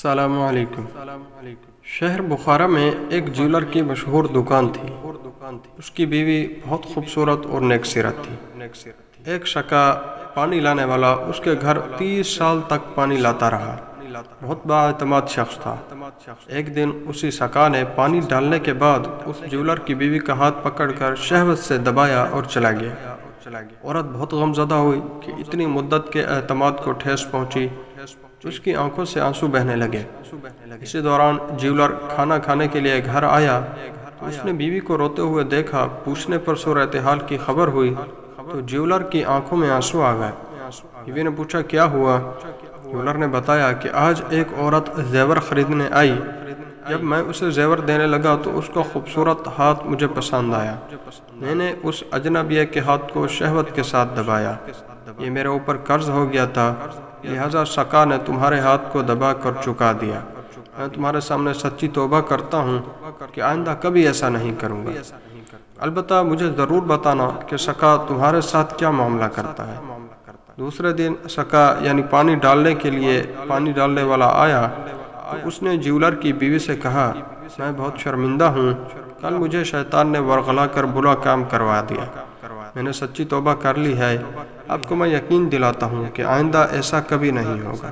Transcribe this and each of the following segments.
السلام علیکم۔ شہر بخارا میں ایک جیولر کی مشہور دکان تھی۔ اس کی بیوی بہت خوبصورت اور نیک سیرت تھی۔ ایک شکا پانی لانے والا اس کے گھر 30 سال تک پانی لاتا رہا۔ بہت بااعتماد شخص تھا۔ ایک دن اسی شکا نے پانی ڈالنے کے بعد اس جیولر کی بیوی کا ہاتھ پکڑ کر شہوت سے دبایا اور چلا گیا۔ عورت بہت غمزدہ ہوئی کہ اتنی مدت کے اعتماد کو ٹھیس پہنچی۔ اس کی آنکھوں سے آنسو بہنے لگے۔ اسی دوران جیولر کھانا کھانے کے لیے گھر آیا تو اس نے بیوی کو روتے ہوئے دیکھا۔ پوچھنے پر صورتحال کی خبر ہوئی تو جیولر کی آنکھوں میں آنسو آ گئے۔ بیوی نے پوچھا کیا ہوا؟ جیولر نے بتایا کہ آج ایک عورت زیور خریدنے آئی۔ جب میں اسے زیور دینے لگا تو اس کا خوبصورت ہاتھ مجھے پسند آیا۔ میں نے اس اجنبیہ کے ہاتھ کو شہوت کے ساتھ دبایا۔ یہ میرے اوپر قرض ہو گیا تھا، لہذا شکا نے تمہارے ہاتھ کو دبا کر چکا دیا۔ میں تمہارے سامنے سچی توبہ کرتا ہوں کہ آئندہ کبھی ایسا نہیں کروں گا۔ البتہ مجھے ضرور بتانا کہ شکا تمہارے ساتھ کیا معاملہ کرتا ہے۔ دوسرے دن شکا یعنی پانی ڈالنے کے لیے پانی ڈالنے والا آیا تو اس نے جیولر کی بیوی سے کہا، میں بہت شرمندہ ہوں، کل مجھے شیطان نے ورغلا کر برا کام کروا دیا۔ میں نے سچی توبہ کر لی ہے۔ آپ کو میں یقین دلاتا ہوں کہ آئندہ ایسا کبھی نہیں ہوگا۔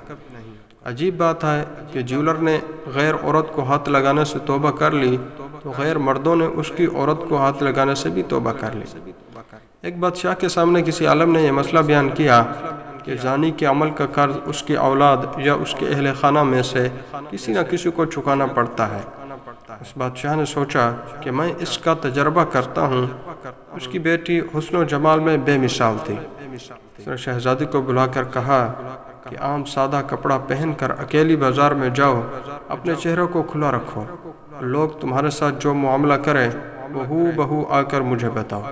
عجیب بات ہے کہ جیولر نے غیر عورت کو ہاتھ لگانے سے توبہ کر لی تو غیر مردوں نے اس کی عورت کو ہاتھ لگانے سے بھی توبہ کر لی۔ ایک بادشاہ کے سامنے کسی عالم نے یہ مسئلہ بیان کیا کہ زانی کے عمل کا قرض اس کی اولاد یا اس کے اہل خانہ میں سے کسی نہ کسی کو چکانا پڑتا ہے۔ اس بادشاہ نے سوچا کہ میں اس کا تجربہ کرتا ہوں۔ اس کی بیٹی حسن و جمال میں بے مثال تھی۔ اس نے شہزادی کو بلا کر کہا کہ عام سادہ کپڑا پہن کر اکیلی بازار میں جاؤ، اپنے چہرے کو کھلا رکھو، لوگ تمہارے ساتھ جو معاملہ کریں وہ ہو بہو آ کر مجھے بتاؤ۔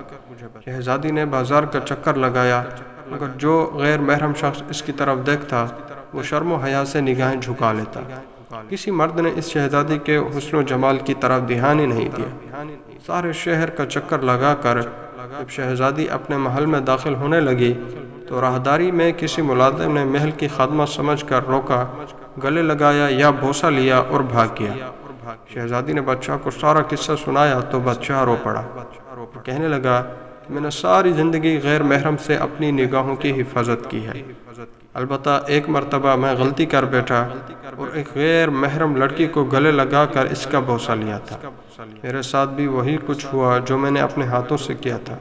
شہزادی نے بازار کا چکر لگایا مگر جو غیر محرم شخص اس کی طرف دیکھتا وہ شرم و حیا سے نگاہیں جھکا لیتا۔ کسی مرد نے اس شہزادی کے حسن و جمال کی طرف دھیان ہی نہیں دیا۔ سارے شہر کا چکر لگا کر جب شہزادی اپنے محل میں داخل ہونے لگی تو راہداری میں کسی ملازم نے محل کی خادمہ سمجھ کر روکا، گلے لگایا یا بوسہ لیا اور بھاگ گیا۔ شہزادی نے بادشاہ کو سارا قصہ سنایا تو بادشاہ رو پڑا، کہنے لگا کہ میں نے ساری زندگی غیر محرم سے اپنی نگاہوں کی حفاظت کی ہے، البتہ ایک مرتبہ میں غلطی کر بیٹھا اور ایک غیر محرم لڑکی کو گلے لگا کر اس کا بوسہ لیا تھا۔ میرے ساتھ بھی وہی کچھ ہوا جو میں نے اپنے ہاتھوں سے کیا تھا۔